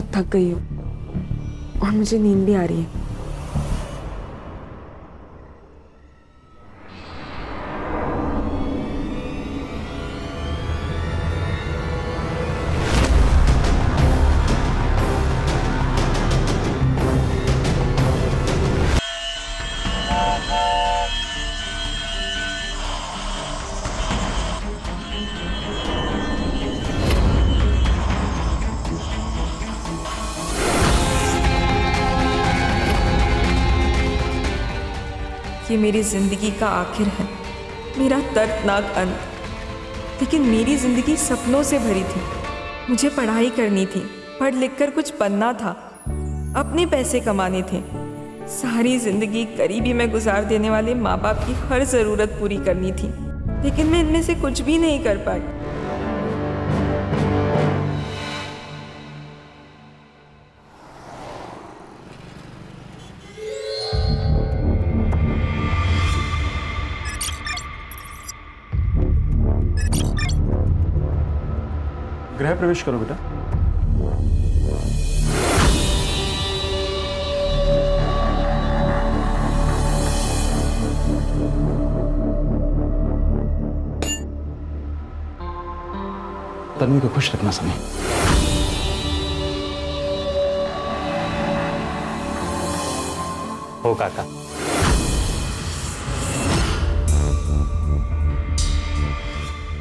बहुत थक गई हूँ और मुझे नींद भी आ रही है। ये मेरी जिंदगी का आखिर है, मेरा दर्दनाक अंत। लेकिन मेरी जिंदगी सपनों से भरी थी। मुझे पढ़ाई करनी थी, पढ़ लिख कर कुछ बनना था, अपने पैसे कमाने थे। सारी जिंदगी गरीबी में गुजार देने वाले माँ बाप की हर ज़रूरत पूरी करनी थी, लेकिन मैं इनमें से कुछ भी नहीं कर पाई। गृह प्रवेश करो बेटा। तन्वी को खुश रखना समय। हो काका।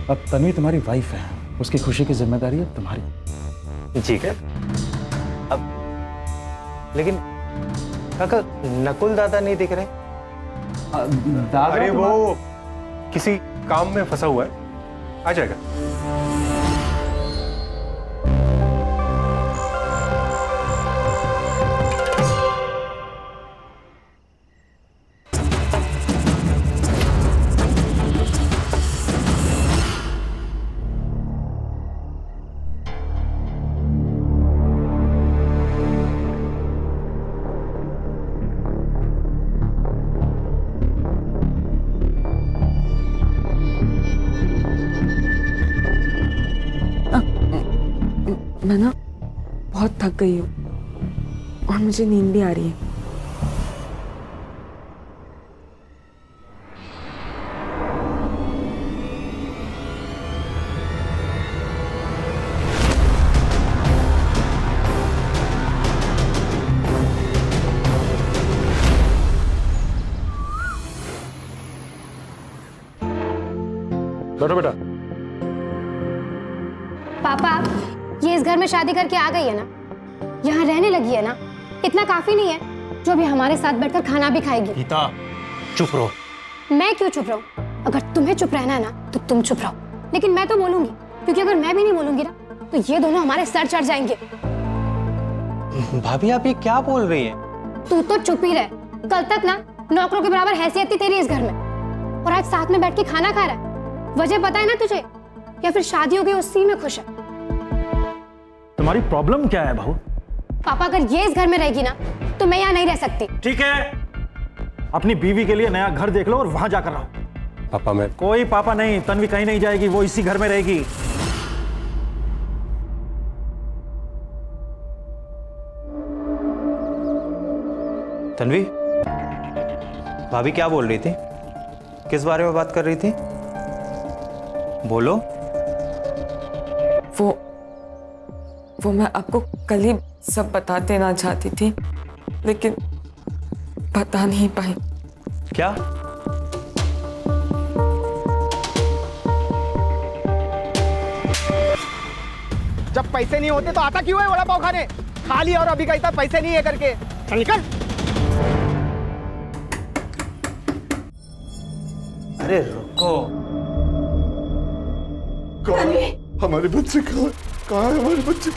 अब तन्वी तुम्हारी वाइफ है, उसकी खुशी की जिम्मेदारी अब तुम्हारी। ठीक है। अब लेकिन काका नकुल दादा नहीं दिख रहे। दादा? अरे वो किसी काम में फंसा हुआ है, आ जाएगा। मैं ना बहुत थक गई हूँ और मुझे नींद भी आ रही है। बैठो बेटा। पापा, ये इस घर में शादी करके आ गई है ना, यहाँ रहने लगी है ना, इतना काफी नहीं है जो अभी हमारे साथ बैठकर खाना भी खाएगी। गीता चुप रहो। मैं क्यों चुप रहूं? अगर तुम्हें चुप रहना है ना तो तुम चुप रहो, लेकिन मैं तो बोलूंगी, क्योंकि अगर मैं भी नहीं बोलूंगी ना तो ये दोनों हमारे सर चढ़ जाएंगे। भाभी आप ये क्या बोल रही हैं? तू तो चुप ही रह। कल तक ना नौकरों के बराबर हैसियत थी तेरी इस घर में, और आज साथ में बैठ के खाना खा रहा है। वजह पता है ना तुझे, या फिर शादी हो गई उसी में खुश है? तुम्हारी प्रॉब्लम क्या है बहू? पापा, अगर ये इस घर में रहेगी ना तो मैं यहाँ नहीं रह सकती। ठीक है, अपनी बीवी के लिए नया घर देख लो और वहां जाकर रहो। पापा मैं कोई पापा नहीं, तन्वी कहीं नहीं जाएगी, वो इसी घर में रहेगी। तन्वी, भाभी क्या बोल रही थी? किस बारे में बात कर रही थी? बोलो। वो मैं आपको कल ही सब बता देना चाहती थी, लेकिन बता नहीं पाई। क्या? जब पैसे नहीं होते तो आता क्यों है वड़ा पाव खाने? खा लिया और अभी कहता पैसे नहीं है करके। चल निकल। अरे रुको। हमारे बच्चे कहाँ है हमारे बच्चे?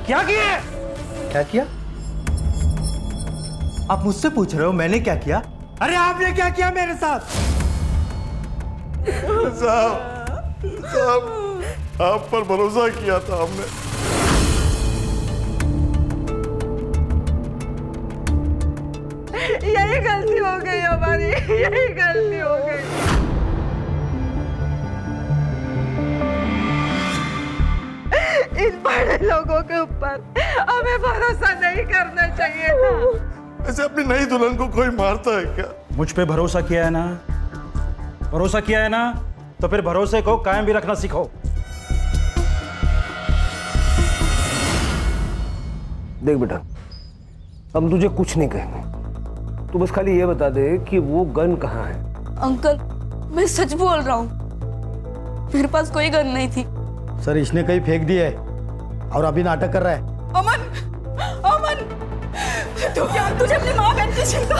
क्या किया? क्या किया? आप मुझसे पूछ रहे हो मैंने क्या किया? अरे आपने क्या किया मेरे साथ? साहब आप पर भरोसा किया था हमने। यही गलती हो गई हमारी, यही गलती हो गई। इन बड़े लोगों के ऊपर हमें भरोसा नहीं करना चाहिए था। ऐसे अपनी नई दुल्हन को कोई मारता है क्या? मुझ पे भरोसा किया है ना, भरोसा किया है ना, तो फिर भरोसे को कायम भी रखना सीखो। देख बेटा, अब तुझे कुछ नहीं कहना, तू बस खाली ये बता दे कि वो गन कहाँ है। अंकल, मैं सच बोल रहा हूँ, मेरे पास कोई गन नहीं थी। सर, इसने कहीं फेंक दी है और अभी नाटक कर रहा है। अमन, अमन, तू क्या, तुझे अपनी माँ बहन की चिंता?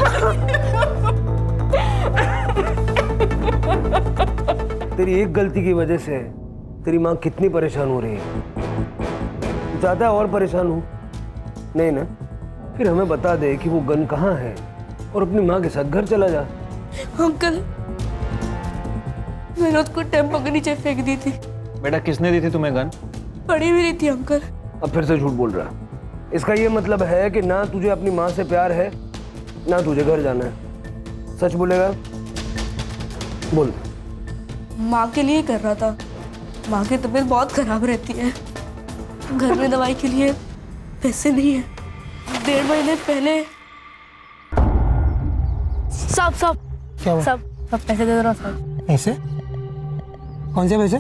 तेरी एक गलती की वजह से तेरी माँ कितनी परेशान हो रही है। ज्यादा और परेशान हो नहीं ना, फिर हमें बता दे कि वो गन कहाँ है और अपनी माँ के साथ घर चला जा। अंकल, मैंने उसको टेम्पो के नीचे फेंक दी थी। बेटा, किसने दी थी तुम्हें गन? पड़ी हुई रही थी अंकल। अब फिर से झूठ बोल रहा है। इसका ये मतलब है कि ना तुझे अपनी माँ से प्यार है, ना तुझे घर जाना है। सच बोलेगा? बोल। माँ के लिए कर रहा था, माँ की तबीयत बहुत खराब रहती है, घर में दवाई के लिए पैसे नहीं है। 1.5 महीने पहले सब क्या हुआ? सब पैसे दे दो ना सब। पैसे? कौन से पैसे?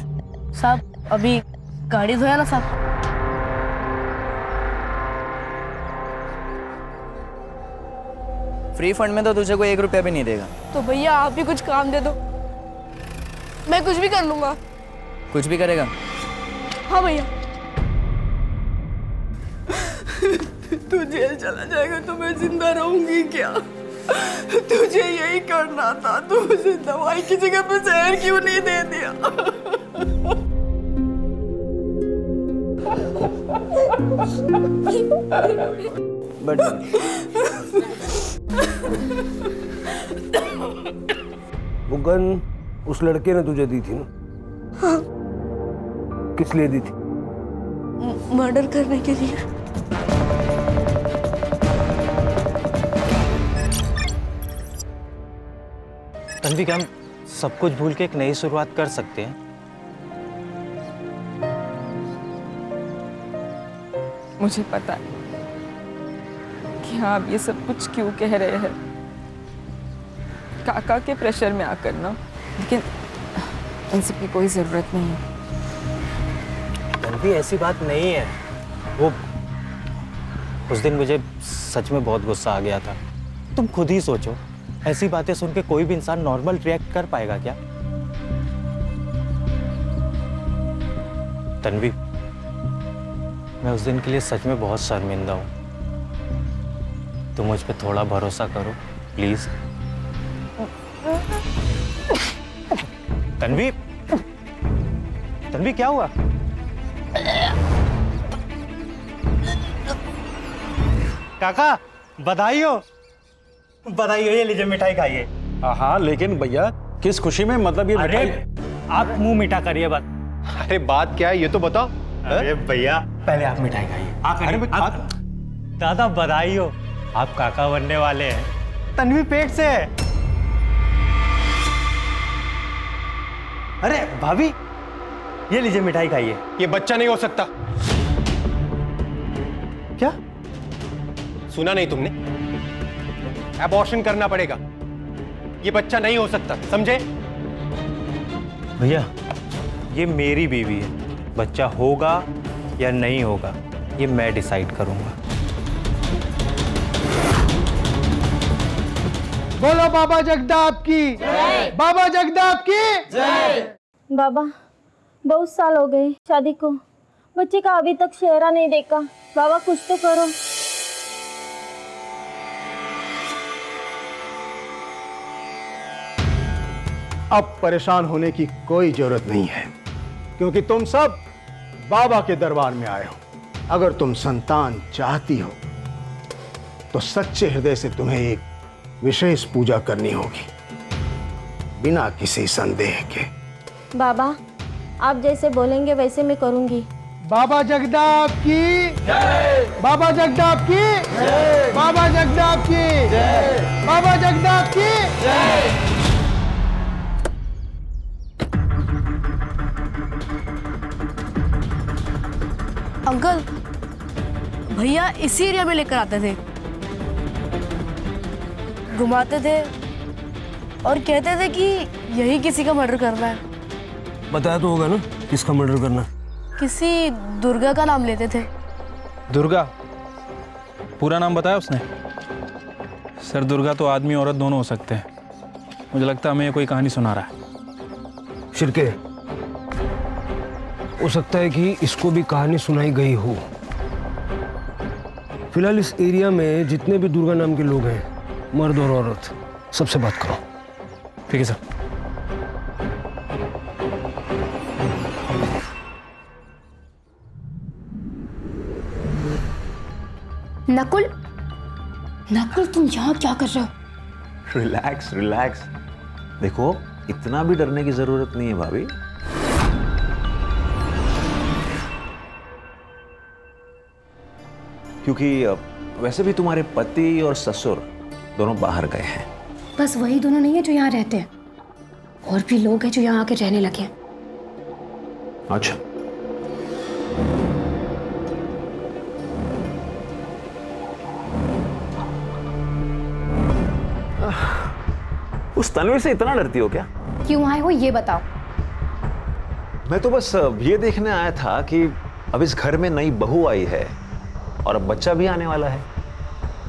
सब अभी गाड़ी धोया ना सब। फ्री फंड में तो तुझे कोई 1 रुपया भी नहीं देगा। तो भैया आप भी कुछ काम दे दो, मैं कुछ भी कर लूंगा। कुछ भी करेगा? हाँ भैया। तू जेल चला जाएगा तो मैं जिंदा रहूंगी क्या? तुझे यही करना था, तू मुझे दवाई की जगह पे जहर क्यों नहीं दे दिया? बट वो गन उस लड़के ने तुझे दी थी ना? हाँ। किस लिए दी थी? मर्डर करने के लिए। तन्वी, क्या हम सब कुछ भूल के एक नई शुरुआत कर सकते हैं? मुझे पता है कि आप ये सब कुछ क्यों कह रहे हैं, काका के प्रेशर में आकर ना, लेकिन इन सब की कोई जरूरत नहीं है। तन्वी, ऐसी बात नहीं है। वो उस दिन मुझे सच में बहुत गुस्सा आ गया था। तुम खुद ही सोचो, ऐसी बातें सुन के कोई भी इंसान नॉर्मल रिएक्ट कर पाएगा क्या? तन्वी, मैं उस दिन के लिए सच में बहुत शर्मिंदा हूं। तुम मुझ पे थोड़ा भरोसा करो प्लीज। तन्वी, तन्वी क्या हुआ? काका, बधाई हो। बधाई हो, ये लीजिए मिठाई खाइए। हाँ, लेकिन भैया किस खुशी में, मतलब ये अरे आप मुंह मीठा करिए बस। अरे बात क्या है ये तो बताओ। अरे भैया, पहले आप मिठाई खाइए। दादा बधाई हो, आप काका बनने वाले हैं। तन्वी पेट से है। अरे भाभी, ये लीजिए मिठाई खाइए। ये बच्चा नहीं हो सकता। क्या? सुना नहीं तुमने? एबॉर्शन करना पड़ेगा, ये बच्चा नहीं हो सकता, समझे? भैया, ये मेरी बीवी है, बच्चा होगा या नहीं होगा ये मैं डिसाइड करूंगा। बोलो बाबा जगदाप की जय। बाबा जगदाप की जय। बाबा, बहुत साल हो गए शादी को, बच्चे का अभी तक चेहरा नहीं देखा। बाबा कुछ तो करो। अब परेशान होने की कोई जरूरत नहीं है, क्योंकि तुम सब बाबा के दरबार में आए हो। अगर तुम संतान चाहती हो तो सच्चे हृदय से तुम्हें एक विशेष पूजा करनी होगी, बिना किसी संदेह के। बाबा, आप जैसे बोलेंगे वैसे मैं करूँगी। बाबा जगदाप की जय। बाबा जगदाप की जय। बाबा जगदाप की जय। बाबा जगदाप की जय। अंकल, भैया इसी एरिया में लेकर आते थे, घुमाते थे और कहते थे कि यही किसी का मर्डर करना है। बताया तो होगा ना किसका मर्डर करना? किसी दुर्गा का नाम लेते थे। दुर्गा? पूरा नाम बताया उसने? सर दुर्गा तो आदमी औरत दोनों हो सकते हैं। मुझे लगता है हमें ये कोई कहानी सुना रहा है। शिरके, हो सकता है कि इसको भी कहानी सुनाई गई हो। फिलहाल इस एरिया में जितने भी दुर्गा नाम के लोग हैं, मर्द और औरत, सबसे बात करो। ठीक है सर। नकुल, नकुल तुम यहाँ क्या कर रहे हो? Relax relax. देखो इतना भी डरने की जरूरत नहीं है भाभी। क्योंकि वैसे भी तुम्हारे पति और ससुर दोनों बाहर गए हैं। बस वही दोनों नहीं है जो यहाँ रहते हैं, और भी लोग हैं जो यहाँ आके रहने लगे हैं। अच्छा, उस तन्वी से इतना डरती हो क्या? क्यों आए हो ये बताओ। मैं तो बस ये देखने आया था कि अब इस घर में नई बहू आई है और अब बच्चा भी आने वाला है,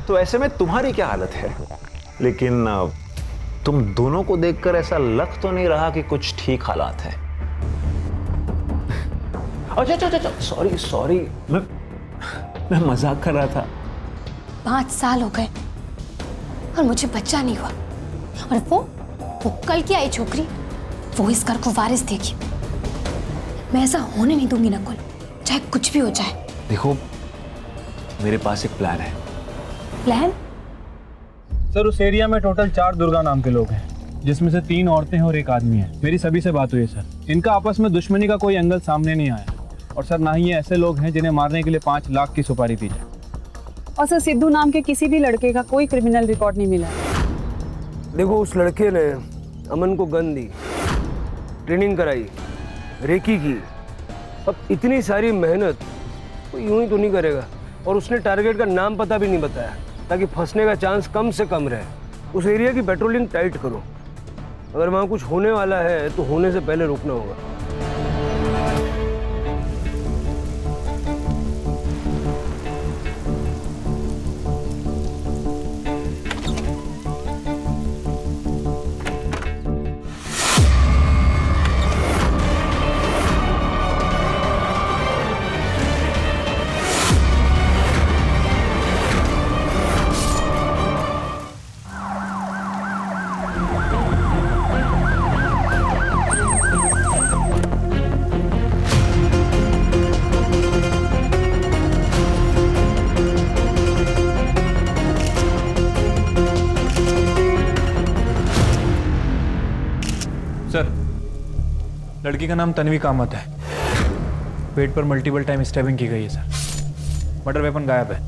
तो ऐसे में तुम्हारी क्या हालत है? लेकिन तुम दोनों को देखकर ऐसा लग तो नहीं रहा कि कुछ ठीक हालात है। अच्छा, सॉरी, मैं मजाक कर रहा था। 5 साल हो गए और मुझे बच्चा नहीं हुआ, और वो कल की आई छोकरी, वो इस घर को वारिस देगी। मैं ऐसा होने नहीं दूंगी नकुल, चाहे कुछ भी हो जाए। देखो मेरे पास एक प्लान है। प्लान? सर उस एरिया में टोटल 4 दुर्गा नाम के लोग हैं, जिसमें से 3 औरतें हैं और 1 आदमी है। मेरी सभी से बात हुई है सर। इनका आपस में दुश्मनी का कोई एंगल सामने नहीं आया, और सर ना ही ये ऐसे लोग हैं जिन्हें मारने के लिए 5 लाख की सुपारी दी जाए। और सर सिद्धू नाम के किसी भी लड़के का कोई क्रिमिनल रिकॉर्ड नहीं मिला। देखो उस लड़के ने अमन को गन दी, ट्रेनिंग कराई, रेकी की। अब इतनी सारी मेहनत वो यूं ही तो नहीं करेगा, और उसने टारगेट का नाम पता भी नहीं बताया ताकि फंसने का चांस कम से कम रहे। उस एरिया की पेट्रोलिंग टाइट करो। अगर वहाँ कुछ होने वाला है तो होने से पहले रुकना होगा। लड़की का नाम तन्वी कामत है। पेट पर मल्टीपल टाइम स्टैबिंग की गई है सर। मर्डर वेपन गायब है।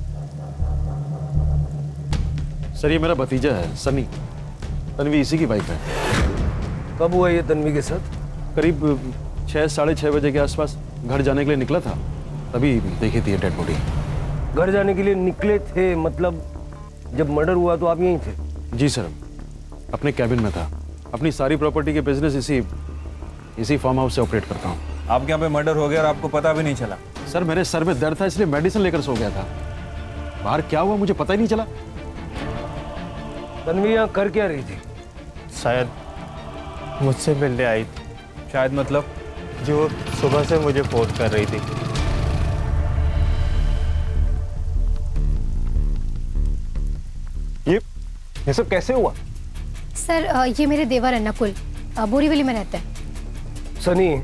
सर ये मेरा भतीजा है सनी, तन्वी इसी की वाइफ है। कब हुआ ये तन्वी के साथ? करीब 6 साढ़े 6 बजे के आसपास घर जाने के लिए निकला था, तभी देखी थी डेड बॉडी। घर जाने के लिए निकले थे मतलब जब मर्डर हुआ तो आप यहीं थे? जी सर, अपने कैबिन में था। अपनी सारी प्रॉपर्टी के बिजनेस इसी फार्म हाउस से ऑपरेट करता हूँ। आपके यहाँ पे मर्डर हो गया और आपको पता भी नहीं चला? सर मेरे सर में दर्द था इसलिए मेडिसिन लेकर सो गया था। बाहर क्या हुआ मुझे पता ही नहीं चला। तन्वी यहाँ कर क्या रही थी? शायद मुझसे मिलने आई थी। शायद मतलब? जो सुबह से मुझे फोन कर रही थी। ये सब कैसे हुआ? सर ये मेरे देवर है नकुल, बोरीवली में रहते हैं। सनी,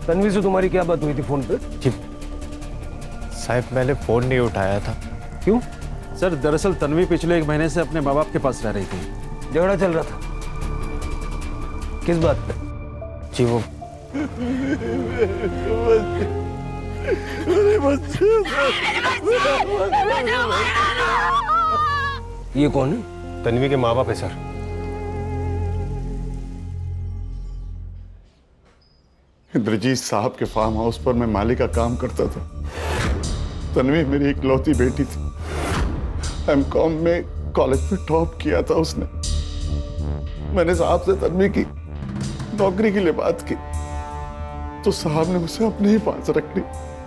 तन्वी से तुम्हारी क्या बात हुई थी फोन पे? जी साहब मैंने फोन नहीं उठाया था। क्यों? सर दरअसल तन्वी पिछले 1 महीने से अपने माँ बाप के पास रह रही थी। झगड़ा चल रहा था? किस बात पे? जी वो ये कौन है? तन्वी के माँ बाप है सर। इंद्रजीत साहब के फार्म हाउस पर मैं माली का काम करता था। तन्वी मेरी इकलौती बेटी थी। एमकॉम में कॉलेज में टॉप किया था उसने। मैंने साहब से तन्वी की नौकरी के लिए बात की तो साहब ने मुझे अपने ही पास रख ली।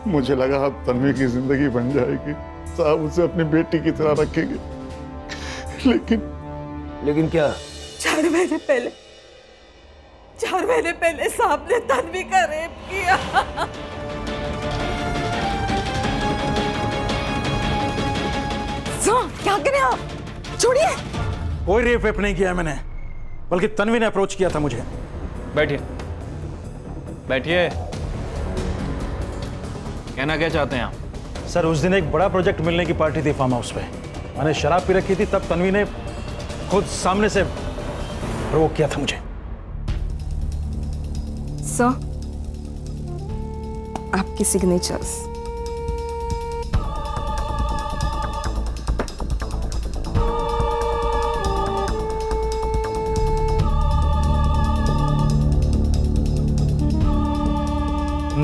मुझे लगा अब तन्वी की जिंदगी बन जाएगी, साहब उसे अपनी बेटी की तरह रखेंगे। लेकिन क्या? 4 महीने पहले साहब ने तन्वी का रेप किया। क्या करें आप? छोड़िए। कोई रेप वेप नहीं किया मैंने, बल्कि तन्वी ने अप्रोच किया था मुझे। बैठिए बैठिए। कहना क्या चाहते हैं आप? सर उस दिन एक बड़ा प्रोजेक्ट मिलने की पार्टी थी फार्म हाउस पे। मैंने शराब पी रखी थी, तब तन्वी ने खुद सामने से प्रोवोक किया था मुझे। सर, आपकी सिग्नेचर्स।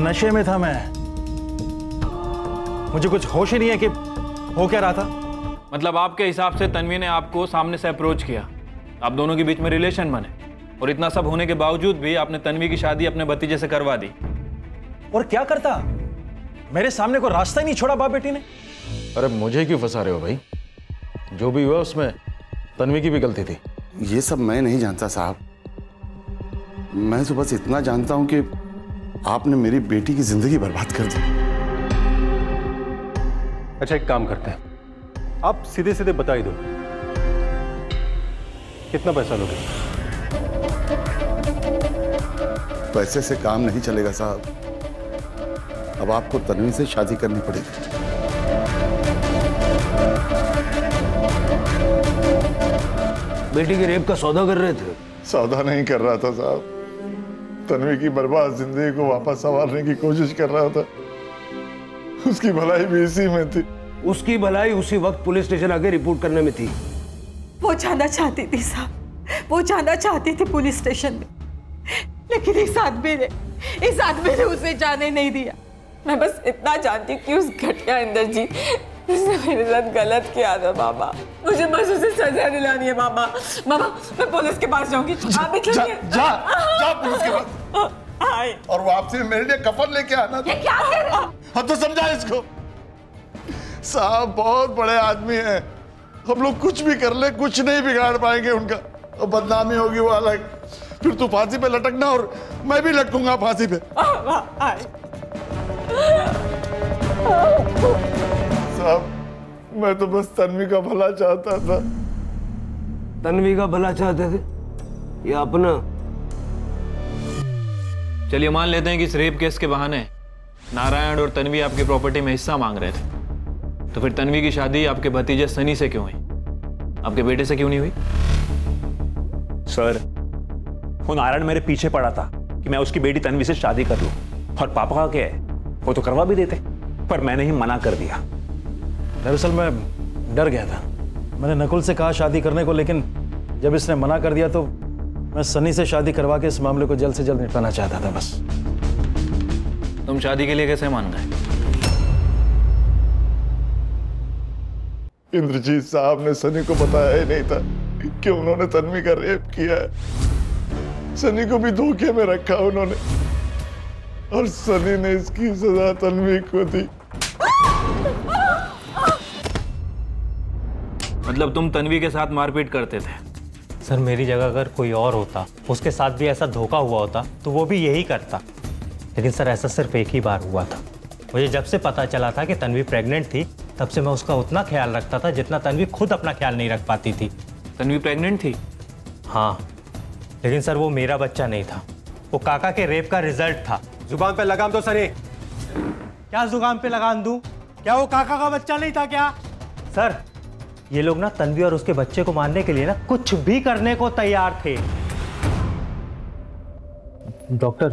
नशे में था मैं, मुझे कुछ होश ही नहीं है कि हो क्या रहा था। मतलब आपके हिसाब से तन्वी ने आपको सामने से अप्रोच किया, आप दोनों के बीच में रिलेशन बने, और इतना सब होने के बावजूद भी आपने तन्वी की शादी अपने भतीजे से करवा दी। और क्या करता, मेरे सामने को रास्ता ही नहीं छोड़ा बाप बेटी ने। अरे मुझे क्यों फंसा रहे हो भाई? जो भी हुआ उसमें तन्वी की भी गलती थी। ये सब मैं नहीं जानता साहब। मैं तो बस इतना जानता हूं कि आपने मेरी बेटी की जिंदगी बर्बाद कर दी। अच्छा एक काम करते हैं, आप सीधे सीधे बता ही दो, कितना पैसा लोगे? पैसे से काम नहीं चलेगा साहब। अब आपको तन्वी से शादी करनी पड़ेगी। बेटी के रेप का सौदा कर रहे थे? सौदा नहीं कर रहा था साहब, तन्वी की बर्बाद जिंदगी को वापस संवारने की कोशिश कर रहा था। उसकी भलाई भी इसी में थी। उसकी भलाई उसी वक्त पुलिस स्टेशन आके रिपोर्ट करने में थी। वो जाना चाहती थी साहब, वो जाना चाहती थी पुलिस स्टेशन में, लेकिन इस आदमी ने उसे जाने नहीं दिया। मैं बस इतना जानती हूँ कि उस घटिया इंद्रजीत उसने मेरे साथ गलत किया था मामा। मुझे बस उसे सजा दिलानी है मामा। मामा मैं पुलिस के पास जाऊंगी। आप भी चलिए। जा पुलिस के पास। और वापसी में मेरे लिए कफन लेके आना। ये क्या कह रहे हो? हाँ तो समझा इसको। साहब बहुत बड़े आदमी हैं, हम लोग कुछ भी कर ले कुछ नहीं बिगाड़ पाएंगे उनका। और बदनामी होगी वो अलग, फिर तू फांसी पे लटकना और मैं भी लटकूंगा फांसी पे। साहब मैं तो बस तन्वी का भला चाहता था। तन्वी का भला चाहते थे या अपना? चलिए मान लेते हैं कि इस रेप केस के बहाने नारायण और तन्वी आपकी प्रॉपर्टी में हिस्सा मांग रहे थे, तो फिर तन्वी की शादी आपके भतीजे सनी से क्यों हुई, आपके बेटे से क्यों नहीं हुई? सर वो नारायण मेरे पीछे पड़ा था कि मैं उसकी बेटी तन्वी से शादी कर लूं, और पापा का क्या है, वो तो करवा भी देते, पर मैंने ही मना कर दिया। दरअसल मैं डर गया था, मैंने नकुल से कहा शादी करने को, लेकिन जब इसने मना कर दिया तो मैं सनी से शादी करवा के इस मामले को जल्द से जल्द निपटाना चाहता था बस। तुम शादी के लिए कैसे मान गए? इंद्रजीत साहब ने सनी को बताया ही नहीं था कि उन्होंने तन्वी का रेप किया है। सनी को भी धोखे में रखा उन्होंने, और सनी ने इसकी सजा तन्वी को दी। मतलब तुम तन्वी के साथ मारपीट करते थे? सर मेरी जगह अगर कोई और होता, उसके साथ भी ऐसा धोखा हुआ होता तो वो भी यही करता। लेकिन सर ऐसा सिर्फ एक ही बार हुआ था। मुझे जब से पता चला था कि तन्वी प्रेग्नेंट थी, तब से मैं उसका उतना ख्याल रखता था जितना तन्वी खुद अपना ख्याल नहीं रख पाती थी। तन्वी प्रेग्नेंट थी? हाँ, लेकिन सर वो मेरा बच्चा नहीं था, वो काका के रेप का रिजल्ट था। जुबान पे लगाम दो सनी। क्या जुबान पे लगाम दूं? क्या वो काका का बच्चा नहीं था क्या? सर ये लोग ना तन्वी और उसके बच्चे को मारने के लिए ना कुछ भी करने को तैयार थे। डॉक्टर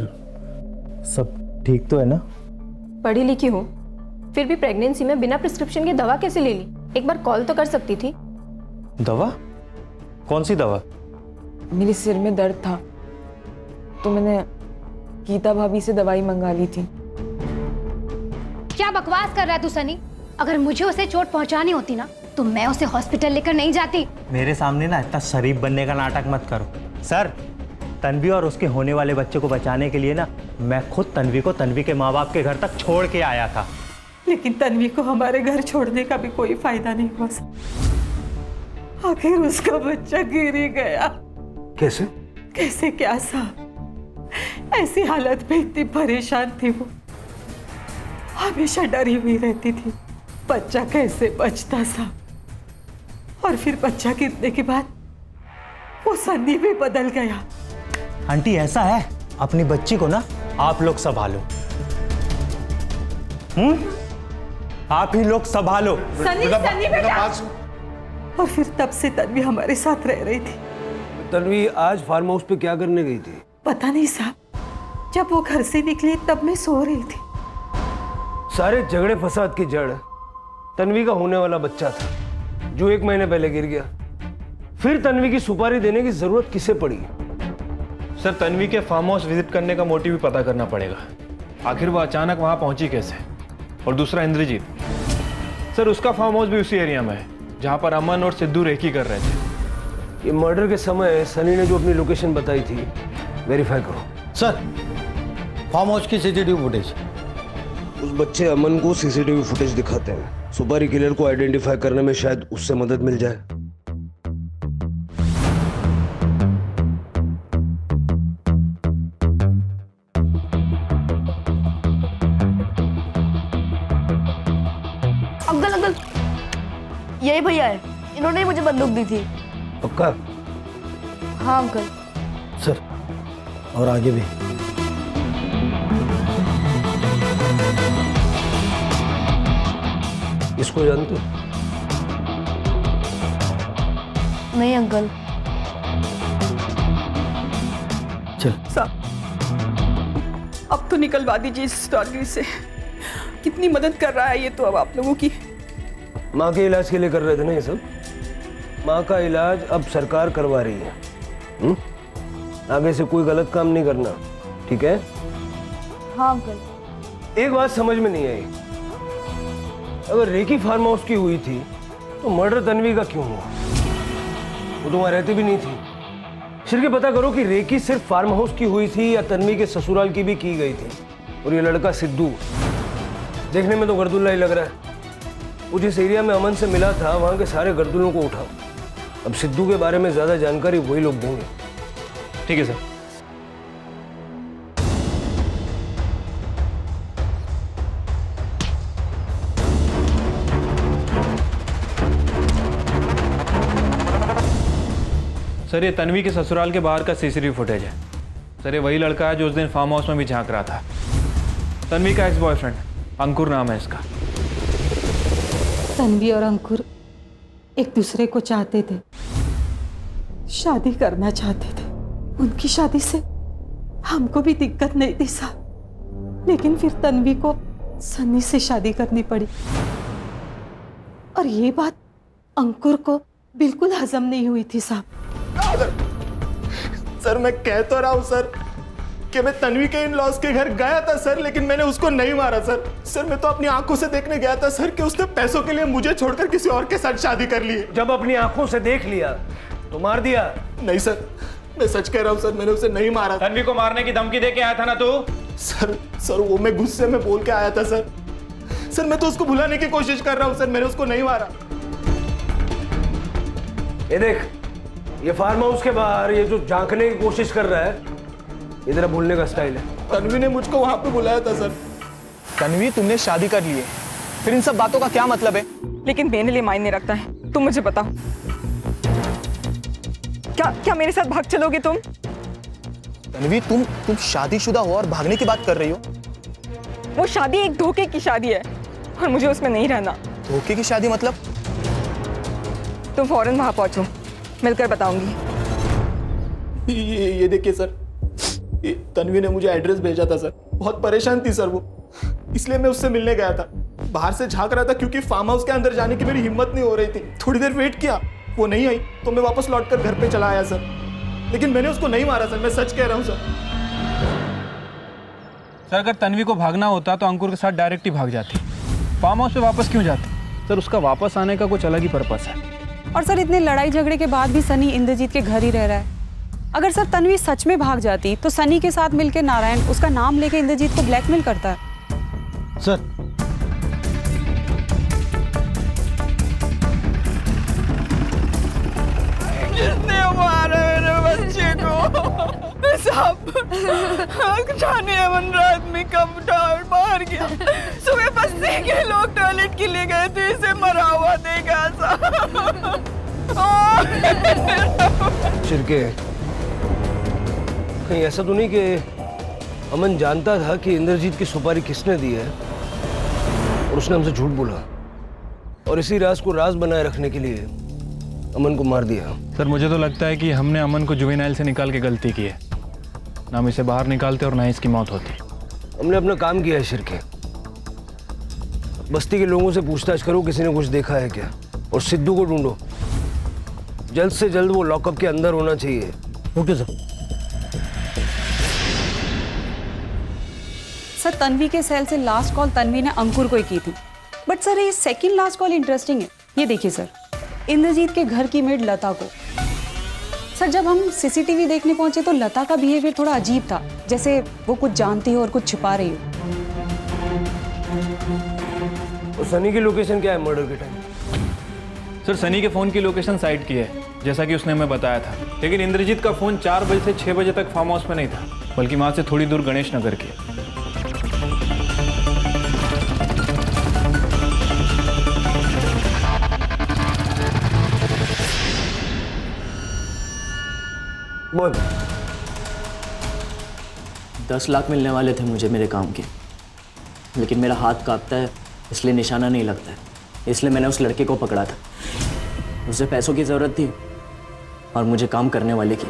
सब ठीक तो है ना? पढ़ी लिखी हूँ, फिर भी प्रेगनेंसी में बिना प्रिस्क्रिप्शन के दवा कैसे ले ली? एक बार कॉल तो कर सकती थी। दवा? कौन सी दवा? मेरे सिर में दर्द था तो मैंने गीता भाभी से दवाई मंगा ली थी। क्या बकवास कर रहा है तू सनी? अगर मुझे उसे चोट पहुंचानी होती ना तो मैं उसे हॉस्पिटल लेकर नहीं जाती। मेरे सामने ना इतना शरीफ बनने का नाटक मत करो। सर, तन्वी और उसके होने वाले बच्चे को बचाने के लिए ना मैं खुद तन्वी को तन्वी के माँ बाप के घर तक छोड़ के आया था। लेकिन तन्वी को हमारे घर छोड़ने का भी कोई फायदा नहीं हुआ सर। आखिर उसका बच्चा गिर ही गया। कैसे? कैसे क्या साहब, ऐसी हालत में इतनी परेशान थी वो, हमेशा डरी हुई रहती थी बच्चा कैसे बचता साहब। और फिर बच्चा गिरने के बाद वो सन्नी भी बदल गया। आंटी ऐसा है, अपनी बच्ची को ना आप लोग संभालो। आप ही लोग संभालो। सन्नी बेटा। और फिर तब से तन्वी हमारे साथ रह रही थी। तन्वी आज फार्म हाउस पे क्या करने गई थी? पता नहीं साहब, जब वो घर से निकली तब मैं सो रही थी। सारे झगड़े फसाद की जड़ तन्वी का होने वाला बच्चा था जो 1 महीने पहले गिर गया। फिर तन्वी की सुपारी देने की जरूरत किसे पड़ी? सर, तन्वी के फार्म हाउस विजिट करने का मोटिव भी पता करना पड़ेगा। आखिर वो अचानक वहां पहुंची कैसे? और दूसरा इंद्रजीत, सर उसका फार्म हाउस भी उसी एरिया में है जहां पर अमन और सिद्धू रेकी कर रहे थे। ये मर्डर के समय सनी ने जो अपनी लोकेशन बताई थी वेरीफाई करो। सर, फार्म हाउस की सीसीटीवी फुटेज। उस बच्चे अमन को सीसीटीवी फुटेज दिखाते हैं। सुपारी किलर को आइडेंटिफाई करने में शायद उससे मदद मिल जाए। अंकल, यही भैया है, इन्होंने ही मुझे बंदूक दी थी। पक्का? हाँ अंकल। सर, और आगे भी। इसको जानते हो? नहीं अंकल। चल साहब, अब तो निकलवा दीजिए इस स्टोरी से। कितनी मदद कर रहा है ये तो अब आप लोगों की। माँ के इलाज के लिए कर रहे थे ना ये सब? माँ का इलाज अब सरकार करवा रही है। आगे से कोई गलत काम नहीं करना, ठीक है? हाँ अंकल। एक बात समझ में नहीं आई, अगर रेकी फार्म हाउस की हुई थी तो मर्डर तन्वी का क्यों हुआ? वो तो वहां रहती भी नहीं थी। फिर के पता करो कि रेकी सिर्फ फार्म हाउस की हुई थी या तन्वी के ससुराल की भी की गई थी। और ये लड़का सिद्धू देखने में तो गर्दुल्ला ही लग रहा है। वो जिस एरिया में अमन से मिला था वहां के सारे गर्दुल्लों को उठाओ। अब सिद्धू के बारे में ज्यादा जानकारी वही लोग देंगे। ठीक है सर। सर, ये तन्वी के ससुराल के बाहर का सीसीटीवी फुटेज है। सर, ये वही लड़का है जो उस दिन फार्म हाउस में भी झांक रहा था। तन्वी का एक्स बॉयफ्रेंड अंकुर नाम है इसका। तन्वी और अंकुर एक दूसरे को चाहते थे, शादी करना चाहते थे। उनकी शादी से हमको भी दिक्कत नहीं थी साहब, लेकिन फिर तन्वी को सन्नी से शादी करनी पड़ी। और ये बात अंकुर को बिल्कुल हजम नहीं हुई थी साहब। सर, मैं कह तो रहा हूं सर कि मैं तन्वी के इन लॉस के घर गया था सर, लेकिन मैंने उसको नहीं मारा सर। सर, मैं तो अपनी आंखों से देखने गया था सर कि उसने पैसों के लिए मुझे छोड़कर किसी और के साथ शादी कर ली। जब अपनी आंखों से देख लिया तो मार दिया? नहीं सर, मैं सच कह रहा हूं सर, मैंने उसे नहीं मारा। तन्वी को मारने की धमकी दे के आया था ना तू? सर वो मैं गुस्से में बोल के आया था सर। सर, मैं तो उसको भुलाने की कोशिश कर रहा हूं सर, मैंने उसको नहीं मारा। ये देख, ये फार्म हाउस के बाहर ये जो झांकने की कोशिश कर रहा है, ये तेरा भूलने का स्टाइल है। तन्वी ने मुझको वहां पे बुलाया था सर। तन्वी, तुमने शादी कर ली है, फिर इन सब बातों का क्या मतलब है? लेकिन मेरे लिए मायने रखता है। तुम मुझे बताओ, क्या मेरे साथ भाग चलोगे तुम? तन्वी, तुम शादीशुदा हो और भागने की बात कर रही हो? वो शादी एक धोखे की शादी है और मुझे उसमें नहीं रहना। धोखे की शादी मतलब? तुम फौरन वहां पहुंचो, मिलकर बताऊंगी। ये देखिए सर, तन्वी ने मुझे एड्रेस भेजा था सर। बहुत परेशान थी सर वो, इसलिए मैं उससे मिलने गया था। बाहर से झांक रहा था क्योंकि फार्म हाउस के अंदर जाने की मेरी हिम्मत नहीं हो रही थी। थोड़ी देर वेट किया, वो नहीं आई तो मैं वापस लौटकर घर पे चला आया सर। लेकिन मैंने उसको नहीं मारा सर, मैं सच कह रहा हूँ सर। सर अगर तन्वी को भागना होता तो अंकुर के साथ डायरेक्ट ही भाग जाती, फार्म हाउस पे वापस क्यों जाती? सर उसका वापस आने का कुछ अलग ही पर्पस है। और सर इतने लड़ाई झगड़े के बाद भी सनी इंद्रजीत के घर ही रह रहा है। अगर सर तन्वी सच में भाग जाती तो सनी के साथ मिलकर नारायण उसका नाम लेके इंद्रजीत को ब्लैकमेल करता है। सर किसने मारा मेरे बच्चे को? साहब जाने अमन रात में कब बाहर गया, सुबह बस्ती के लोग टॉयलेट के लिए गए थे, इसे मरा हुआ देखा साहब। शिरके, कहीं ऐसा तो नहीं कि अमन जानता था कि इंद्रजीत की सुपारी किसने दी है और उसने हमसे झूठ बोला और इसी राज को राज बनाए रखने के लिए अमन को मार दिया? सर मुझे तो लगता है कि हमने अमन को जुवेनाइल से निकाल के गलती की है। ना हम इसे बाहर निकालते और ना ही इसकी मौत होती। हमने अपना काम किया है शिरके। बस्ती के लोगों से पूछताछ करो किसी ने कुछ देखा है क्या, और सिद्धू को ढूंढो। जल्द से जल्द वो लॉकअप के अंदर होना चाहिए। Okay sir. सर तन्वी के सेल से लास्ट कॉल तन्वी ने अंकुर को ही की थी, बट सर ये सेकंड लास्ट कॉल इंटरेस्टिंग है। ये देखिए सर, इंद्रजीत के घर की मेड लता को। सर जब हम सीसीटीवी देखने पहुंचे तो लता का बिहेवियर थोड़ा अजीब था, जैसे वो कुछ जानती हो और कुछ छिपा रही हो। और सनी की लोकेशन क्या है मर्डर के टाइम? सर सनी के फोन की लोकेशन साइट की है, जैसा कि उसने हमें बताया था। लेकिन इंद्रजीत का फोन 4 बजे से 6 बजे तक फार्म हाउस में नहीं था, बल्कि वहां से थोड़ी दूर गणेश नगर की। बोल। 10 लाख मिलने वाले थे मुझे मेरे काम के, लेकिन मेरा हाथ कांपता है इसलिए निशाना नहीं लगता है, इसलिए मैंने उस लड़के को पकड़ा था। उसे पैसों की ज़रूरत थी और मुझे काम करने वाले की।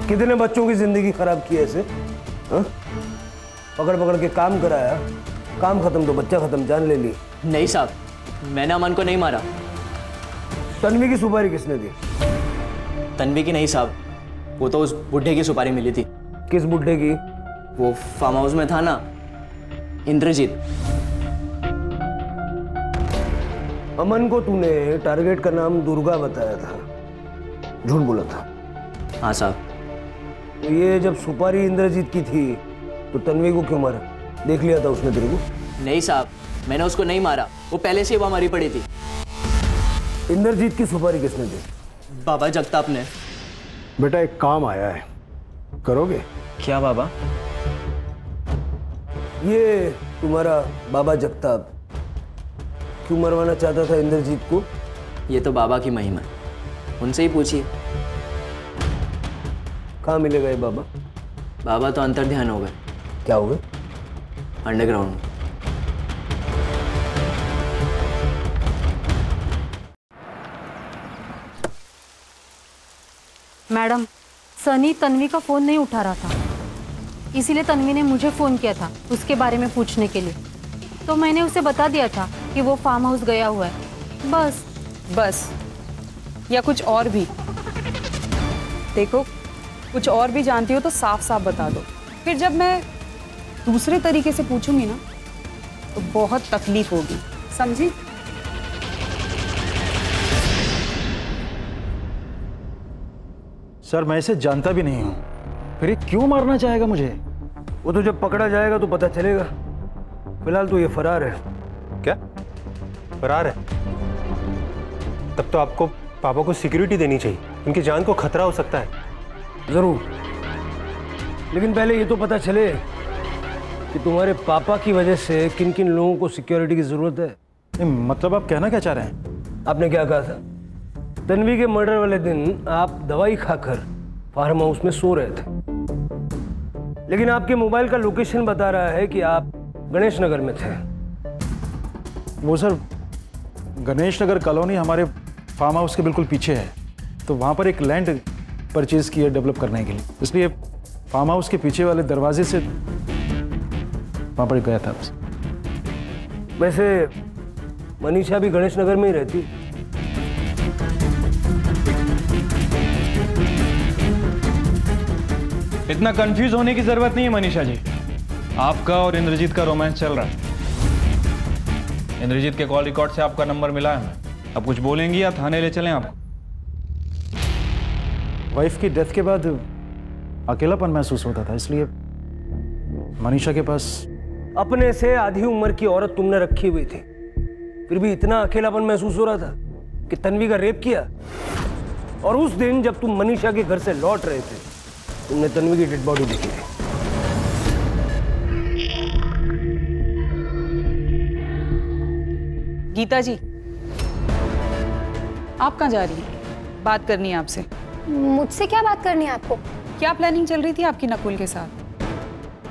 कितने बच्चों की जिंदगी खराब की ऐसे? पकड़ पकड़ के काम कराया, काम खत्म तो बच्चा खत्म, जान ले ली। नहीं साहब, मैंने अमन को नहीं मारा। तन्वी की सुपारी किसने दी? तन्वी की नहीं साहब, वो तो उस बुढ़े की सुपारी मिली थी। किस बुढ़े की? वो फार्म हाउस में था ना, इंद्रजीत। अमन को तूने टारगेट का नाम दुर्गा बताया था, झूठ बोला था? हाँ साहब। तो ये जब सुपारी इंद्रजीत की थी तो तन्वी को क्यों मारा? देख लिया था उसने तेरे को? नहीं साहब, मैंने उसको नहीं मारा, वो पहले से ही वहां मरी पड़ी थी। इंद्रजीत की सुपारी किसने दी? बाबा जगताप ने। बेटा एक काम आया है, करोगे? क्या बाबा? ये तुम्हारा बाबा जगताप क्यों मरवाना चाहता था इंद्रजीत को? ये तो बाबा की महिमा है, उनसे ही पूछिए। कहाँ मिलेगा ये बाबा? बाबा तो अंतर ध्यान हो गए। क्या हो गए? अंडरग्राउंड। मैडम, सनी तन्वी का फ़ोन नहीं उठा रहा था, इसीलिए तन्वी ने मुझे फ़ोन किया था उसके बारे में पूछने के लिए। तो मैंने उसे बता दिया था कि वो फार्म हाउस गया हुआ है। बस या कुछ और भी? देखो, कुछ और भी जानती हो तो साफ साफ बता दो, फिर जब मैं दूसरे तरीके से पूछूंगी ना तो बहुत तकलीफ होगी, समझी? सर मैं इसे जानता भी नहीं हूँ, फिर ये क्यों मारना चाहेगा मुझे? वो तो जब पकड़ा जाएगा तो पता चलेगा। फिलहाल तो ये फरार है। क्या फरार है? तब तो आपको पापा को सिक्योरिटी देनी चाहिए, उनकी जान को खतरा हो सकता है। जरूर, लेकिन पहले ये तो पता चले कि तुम्हारे पापा की वजह से किन किन लोगों को सिक्योरिटी की जरूरत है। मतलब आप कहना क्या चाह रहे हैं? आपने क्या कहा था? तन्वी के मर्डर वाले दिन आप दवाई खाकर फार्म हाउस में सो रहे थे, लेकिन आपके मोबाइल का लोकेशन बता रहा है कि आप गणेश नगर में थे। वो सर गणेश नगर कॉलोनी हमारे फार्म हाउस के बिल्कुल पीछे है, तो वहाँ पर एक लैंड परचेज की है डेवलप करने के लिए, इसलिए फार्म हाउस के पीछे वाले दरवाजे से वहां पर गया था बस। वैसे मनीषा भी गणेश नगर में ही रहती। इतना कंफ्यूज होने की जरूरत नहीं है मनीषा जी। आपका और इंद्रजीत का रोमांस चल रहा है। इंद्रजीत के कॉल रिकॉर्ड से आपका नंबर मिला है हमें। अब कुछ बोलेंगी या थाने ले चलें आपको? वाइफ की डेथ के बाद अकेलापन महसूस होता था, इसलिए मनीषा के पास। अपने से आधी उम्र की औरत तुमने रखी हुई थी, फिर भी इतना अकेलापन महसूस हो रहा था कि तन्वी का रेप किया। और उस दिन जब तुम मनीषा के घर से लौट रहे थे, तुमने तन्वी की डेड बॉडी देखी थी। गीता जी, आप कहाँ जा रही हैं? बात करनी है आपसे। मुझसे क्या बात करनी है आपको? क्या प्लानिंग चल रही थी आपकी नकुल के साथ,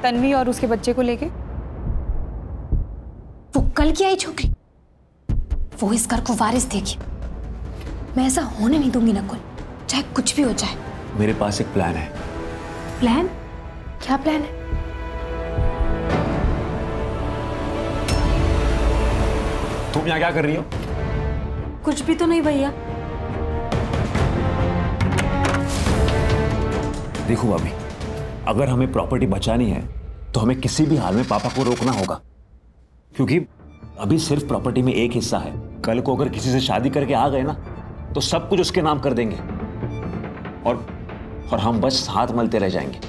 तन्वी और उसके बच्चे को लेके? वो कल की आई छोकरी, वो इस घर को वारिस देगी। मैं ऐसा होने नहीं दूंगी नकुल, चाहे कुछ भी हो जाए। मेरे पास एक प्लान है। प्लान? क्या प्लान है? तुम यहाँ क्या कर रही हो? कुछ भी तो नहीं भैया। देखो भाभी, अगर हमें प्रॉपर्टी बचानी है तो हमें किसी भी हाल में पापा को रोकना होगा, क्योंकि अभी सिर्फ प्रॉपर्टी में एक हिस्सा है। कल को अगर किसी से शादी करके आ गए ना तो सब कुछ उसके नाम कर देंगे और हम बस हाथ मलते रह जाएंगे।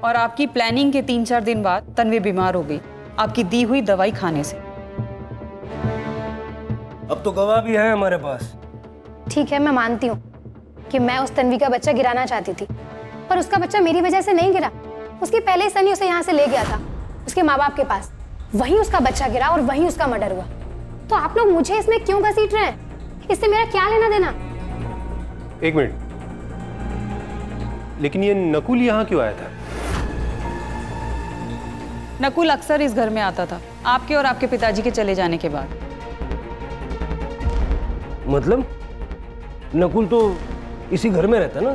और आपकी प्लानिंग के 3-4 दिन बाद तन्वी बीमार हो गई, आपकी दी हुई दवाई खाने से। अब तो गवाह भी है हमारे पास। ठीक है, मैं मानती हूँ कि मैं उस तन्वी का बच्चा गिराना चाहती थी, पर उसका बच्चा मेरी वजह से नहीं गिरा। उसकी पहले ही सनी उसे यहाँ से ले गया था उसके माँ बाप के पास, वहीं उसका बच्चा गिरा और वहीं उसका मर्डर हुआ। तो आप लोग मुझे इसमें क्यों घसीट रहे हैं? इससे मेरा क्या लेना देना? एक मिनट, लेकिन ये नकुल यहाँ क्यों आया था? नकुल अक्सर इस घर में आता था आपके और आपके पिताजी के चले जाने के बाद। मतलब नकुल तो इसी घर में रहता ना?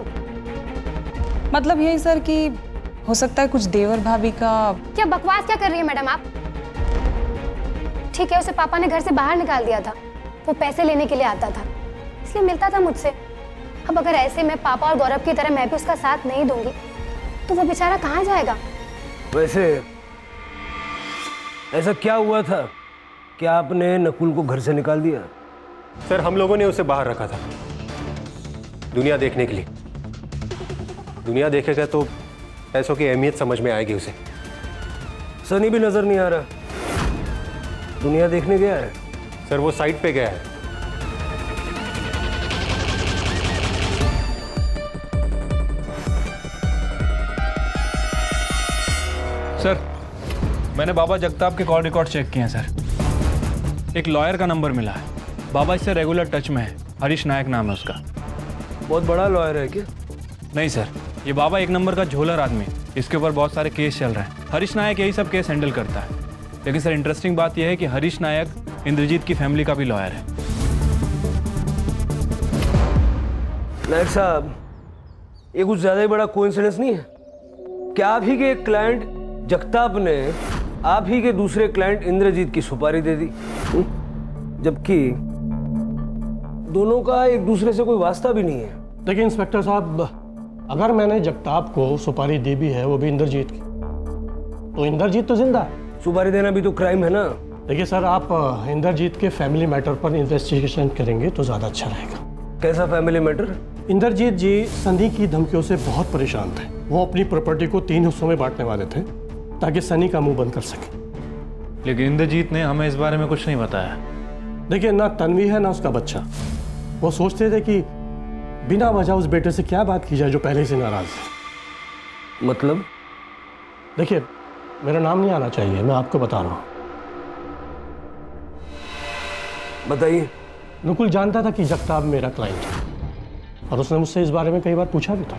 मतलब यही सर कि हो सकता है कुछ देवर भाभी का। क्या बकवास क्या कर रही है मैडम आप? ठीक है, उसे पापा ने घर से बाहर निकाल दिया था, वो पैसे लेने के लिए आता था इसलिए मिलता था मुझसे। अब अगर ऐसे में पापा और गौरव की तरह मैं भी उसका साथ नहीं दूंगी तो वो बेचारा कहाँ जाएगा? वैसे ऐसा क्या हुआ था कि आपने नकुल को घर से निकाल दिया? सर, हम लोगों ने उसे बाहर रखा था दुनिया देखने के लिए। दुनिया देखेगा तो पैसों की अहमियत समझ में आएगी उसे। सनी भी नजर नहीं आ रहा, दुनिया देखने गया है? सर, वो साइट पे गया है। सर, मैंने बाबा जगताप के कॉल रिकॉर्ड चेक किए हैं सर। एक लॉयर का नंबर मिला है। बाबा इससे रेगुलर टच में है। हरीश नायक नाम है उसका। बहुत बड़ा लॉयर है क्या? नहीं सर, ये बाबा एक नंबर का झोलर आदमी। इसके ऊपर बहुत सारे केस चल रहे हैं। हरीश नायक यही सब केस हैंडल करता है। लेकिन सर, इंटरेस्टिंग बात यह है कि हरीश नायक इंद्रजीत की फैमिली का भी लॉयर है। नायक साहब, ये कुछ ज्यादा ही बड़ा कोइंसिडेंस नहीं है क्या? आप ही के एक क्लाइंट जगताप ने आप ही के दूसरे क्लाइंट इंद्रजीत की सुपारी दे दी, जबकि दोनों का एक दूसरे से कोई वास्ता भी नहीं है। देखिए इंस्पेक्टर साहब, अगर मैंने जगताप को सुपारी दी भी है, वो भी इंद्रजीत की, तो इंद्रजीत तो जिंदा है। सुपारी देना भी तो क्राइम है ना? देखिए सर, आप इंद्रजीत के फैमिली मैटर पर इन्वेस्टिगेशन करेंगे तो ज़्यादा अच्छा रहेगा। कैसा फैमिली मैटर? इंद्रजीत जी सनी की धमकियों से बहुत परेशान थे। वो अपनी प्रॉपर्टी को 3 हिस्सों में बांटने वाले थे ताकि सनी का मुंह बंद कर सके। लेकिन इंद्रजीत ने हमें इस बारे में कुछ नहीं बताया। देखिए, ना तन्वी है ना उसका बच्चा। वो सोचते थे कि बिना वजह उस बेटे से क्या बात की जाए जो पहले से नाराज है। मतलब? देखिए, मेरा नाम नहीं आना चाहिए, मैं आपको बता रहा हूं। बताइए। नकुल जानता था कि जगताप मेरा क्लाइंट है और उसने मुझसे इस बारे में कई बार पूछा भी था।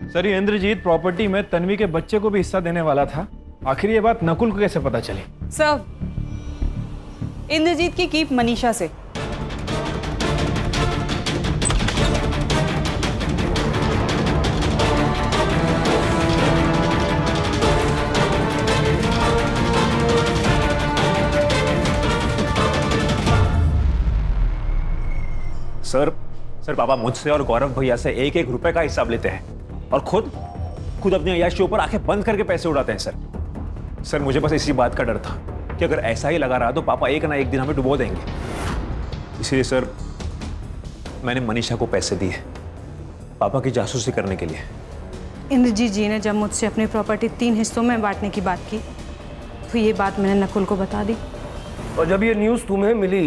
सर, ये इंद्रजीत प्रॉपर्टी में तन्वी के बच्चे को भी हिस्सा देने वाला था। आखिर ये बात नकुल को कैसे पता चली? सर, इंद्रजीत की कीप मनीषा से। सर पापा मुझसे और गौरव भैया से एक एक रुपए का हिसाब लेते हैं और खुद अपनी अय्याशी पर आंखें बंद करके पैसे उड़ाते हैं सर मुझे बस इसी बात का डर था कि अगर ऐसा ही लगा रहा तो पापा एक ना एक दिन हमें डुबो देंगे। इसलिए सर मैंने मनीषा को पैसे दिए पापा की जासूसी करने के लिए। इंद्रजीत जी ने जब मुझसे अपनी प्रॉपर्टी 3 हिस्सों में बांटने की बात की तो ये बात मैंने नकुल को बता दी। और जब ये न्यूज़ तुम्हें मिली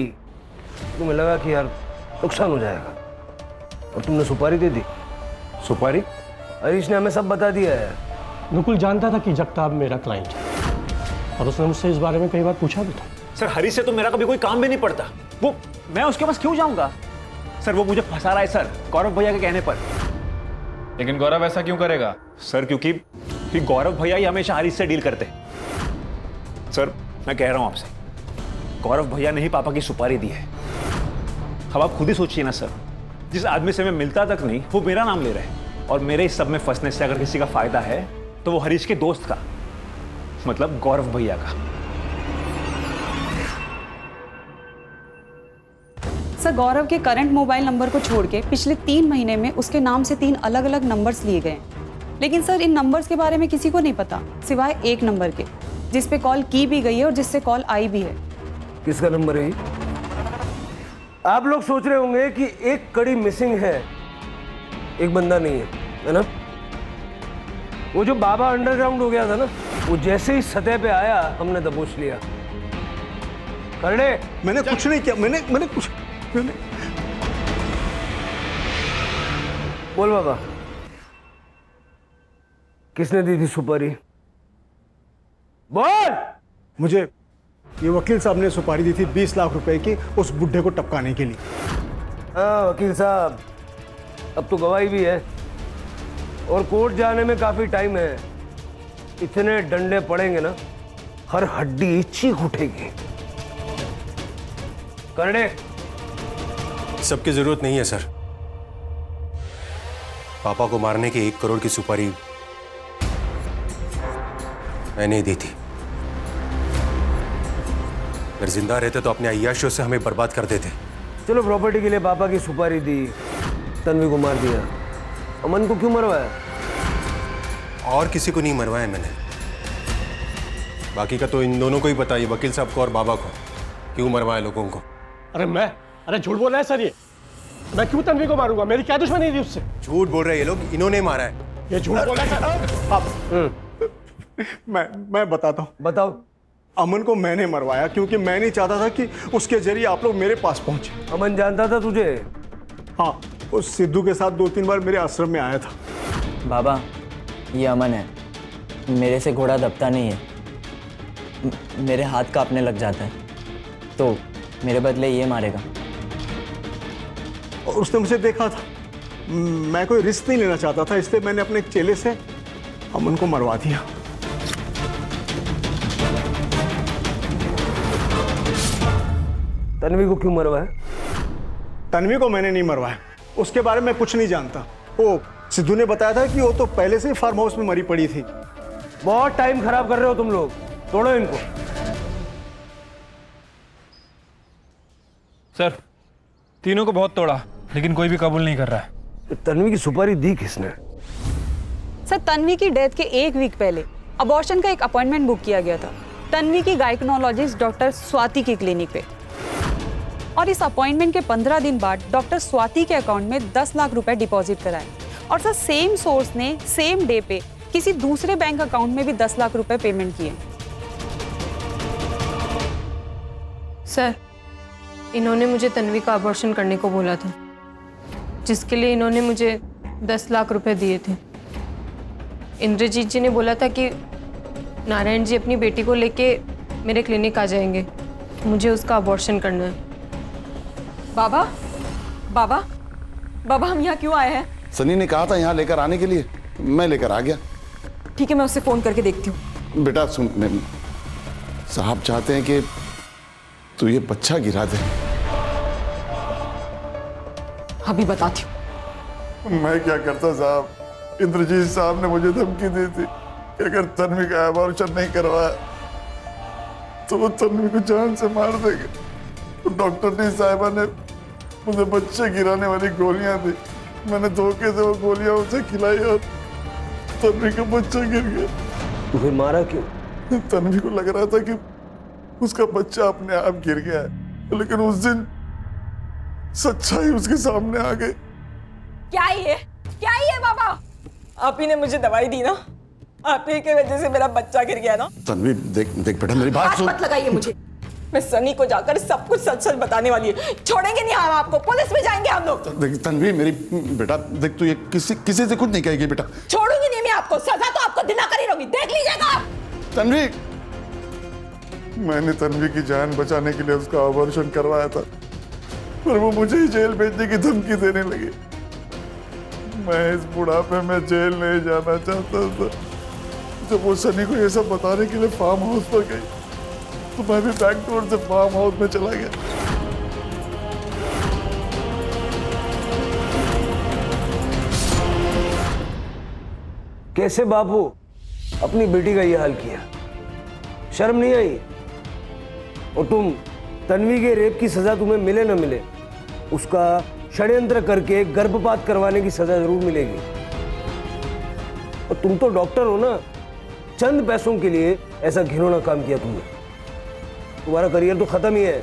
तुम्हें लगा कि यार नुकसान हो जाएगा और तुमने सुपारी दे दी। सुपारी? हरीश ने हमें सब बता दिया है। नकुल जानता था कि जगताप मेरा क्लाइंट है और उसने मुझसे इस बारे में कई बार पूछा भी था। सर हरीश से तो मेरा कभी कोई काम भी नहीं पड़ता, वो मैं उसके पास क्यों जाऊंगा? सर वो मुझे फंसा रहा है सर, गौरव भैया के कहने पर। लेकिन गौरव ऐसा क्यों करेगा? सर क्योंकि गौरव भैया ही हमेशा हरीश से डील करते। सर मैं कह रहा हूं आपसे, गौरव भैया ने ही पापा की सुपारी दी है। अब आप खुद ही सोचिए ना सर, जिस आदमी से मैं मिलता तक नहीं वो मेरा नाम ले रहा है, और मेरे इस सब में फंसने से अगर किसी का फायदा है तो वो हरीश के दोस्त का, मतलब गौरव भैया का। सर गौरव के करंट मोबाइल नंबर को छोड़ के पिछले 3 महीने में उसके नाम से 3 अलग-अलग नंबर्स लिए गए, लेकिन सर इन नंबर्स के बारे में किसी को नहीं पता सिवाय एक नंबर के जिस पे कॉल की भी गई है और जिससे कॉल आई भी है। किसका नंबर है? आप लोग सोच रहे होंगे कि एक कड़ी मिसिंग है, एक बंदा नहीं है ना? वो जो बाबा अंडरग्राउंड हो गया था ना, वो जैसे ही सतह पे आया हमने दबोच लिया। करने मैंने कुछ नहीं किया, मैंने कुछ बोल बाबा, किसने दी थी सुपारी? बोल। मुझे ये वकील साहब ने सुपारी दी थी 20 लाख रुपए की उस बुढ़े को टपकाने के लिए। हाँ वकील साहब, अब तो गवाही भी है और कोर्ट जाने में काफी टाइम है। इतने डंडे पड़ेंगे ना, हर हड्डी चीख उठेगी। करने सबकी जरूरत नहीं है सर। पापा को मारने की 1 करोड़ की सुपारी मैंने दी थी। अगर जिंदा रहते तो अपने अय्याशियों से हमें बर्बाद कर देते। चलो प्रॉपर्टी के लिए पापा की सुपारी दी, तन्वी को मार दिया, अमन को क्यों मरवाया? और किसी को नहीं मरवाया मैंने, बाकी का तो इन दोनों को ही बताइए, वकील साहब को और बाबा को, क्यों मरवाया लोगों को। अरे झूठ बोल रहा है सर, ये मैं क्यों तन्वी को मारूंगा? मेरी क्या दुश्मनी थी उससे? झूठ बोल रहे हैं ये लोग, इन्होंने मारा है। ये झूठ बोल रहा है सर। मैं बताता हूँ। बताओ। अमन को मैंने मरवाया क्योंकि मैं नहीं चाहता था कि उसके जरिए आप लोग मेरे पास पहुंचे। अमन जानता था तुझे? हाँ, उस सिद्धू के साथ 2-3 बार मेरे आश्रम में आया था। बाबा ये अमन है, मेरे से घोड़ा दबता नहीं है, मेरे हाथ कांपने लग जाता है, तो मेरे बदले ये मारेगा। और उसने मुझे देखा था, मैं कोई रिस्क नहीं लेना चाहता था, इसलिए मैंने अपने चेले से अमन को मरवा दिया। तन्वी को क्यों मरवाया? तन्वी को मैंने नहीं मरवाया, उसके बारे में कुछ नहीं जानता। वो सिद्धू ने बताया था कि वो तो पहले से ही फार्म हाउस में मरी पड़ी थी। बहुत टाइम खराब कर रहे हो तुम लोग, तोड़ो इनको। सर तीनों को बहुत तोड़ा लेकिन कोई भी कबूल नहीं कर रहा है। तन्वी की सुपारी दी किसने? सर तन्वी की डेथ के 1 वीक पहले अबॉर्शन का एक अपॉइंटमेंट बुक किया गया था तन्वी की गायकोनोलॉजिस्ट डॉक्टर स्वाति की क्लिनिक पे, और इस अपॉइंटमेंट के 15 दिन बाद डॉक्टर स्वाति के अकाउंट में 10 लाख रुपए डिपॉजिट कराए, और सर सेम सोर्स ने सेम डे पे किसी दूसरे बैंक अकाउंट में भी 10 लाख रुपए पेमेंट किए। सर इन्होंने मुझे तन्वी का अबॉर्शन करने को बोला था, जिसके लिए इन्होंने मुझे 10 लाख रुपए दिए थे। इंद्रजीत जी ने बोला था कि नारायण जी अपनी बेटी को लेके मेरे क्लिनिक आ जाएंगे, मुझे उसका अबॉर्शन करना है। बाबा बाबा बाबा हम यहाँ क्यों आए हैं? सनी ने कहा था यहाँ लेकर आने के लिए, मैं लेकर आ गया। ठीक है मैं उससे फोन करके देखती हूँ। बेटा सुन, साहब चाहते हैं कि तू ये बच्चा गिरा दे। अभी बताती हूँ। मैं क्या करता साहब, इंद्रजीत साहब ने मुझे धमकी दी थी कि अगर तन्वी का अबॉर्शन नहीं करवाया तो वो तन्वी को जान से मार देंगे। तो डॉक्टर डी साहिबा ने मुझे बच्चे गिराने वाली गोलियां दी। मैंने धोखे से वो गोलियां उसे खिलाई और तन्वी का बच्चा गिर गया। तो फिर मारा क्यों? तन्वी को लग रहा था कि उसका बच्चा अपने आप गिर गया है, लेकिन उस दिन सच्चाई उसके सामने आ गई। क्या ये बाबा? आप ही ने मुझे दवाई दी ना, आप ही की वजह से मेरा बच्चा गिर गया ना। तन्वी देख बेटा मेरी बात सुन। मत लगाइए मुझे, मैं सनी को जाकर सब कुछ सच सच बताने वाली है। छोड़ेंगे नहीं हम आपको, पुलिस में जाएंगे हम लोग। देख तन्वी मेरी बेटा देख, तू ये किसी से कुछ नहीं कहेगी बेटा। छोड़ूंगी नहीं मैं आपको, सजा तो आपको दिलाकर ही रहूंगी, देख लीजिएगा आप। तन्वी, मैंने तन्वी की जान बचाने के लिए उसका ऑपरेशन करवाया था, पर वो मुझे ही जेल भेजने की धमकी देने लगी। मैं इस बुढ़ापे में जेल नहीं जाना चाहता था। जब वो सनी को ये सब बताने के लिए फार्म हाउस पर गई तो मैं भी बैक डोर से फार्म हाउस में चला गया। कैसे बापू अपनी बेटी का ये हाल किया? शर्म नहीं आई? और तुम तन्वी के रेप की सजा तुम्हें मिले ना मिले, उसका षड्यंत्र करके गर्भपात करवाने की सजा जरूर मिलेगी। और तुम तो डॉक्टर हो ना, चंद पैसों के लिए ऐसा घिनौना काम किया तुमने। तुम्हारा करियर तो खत्म ही है।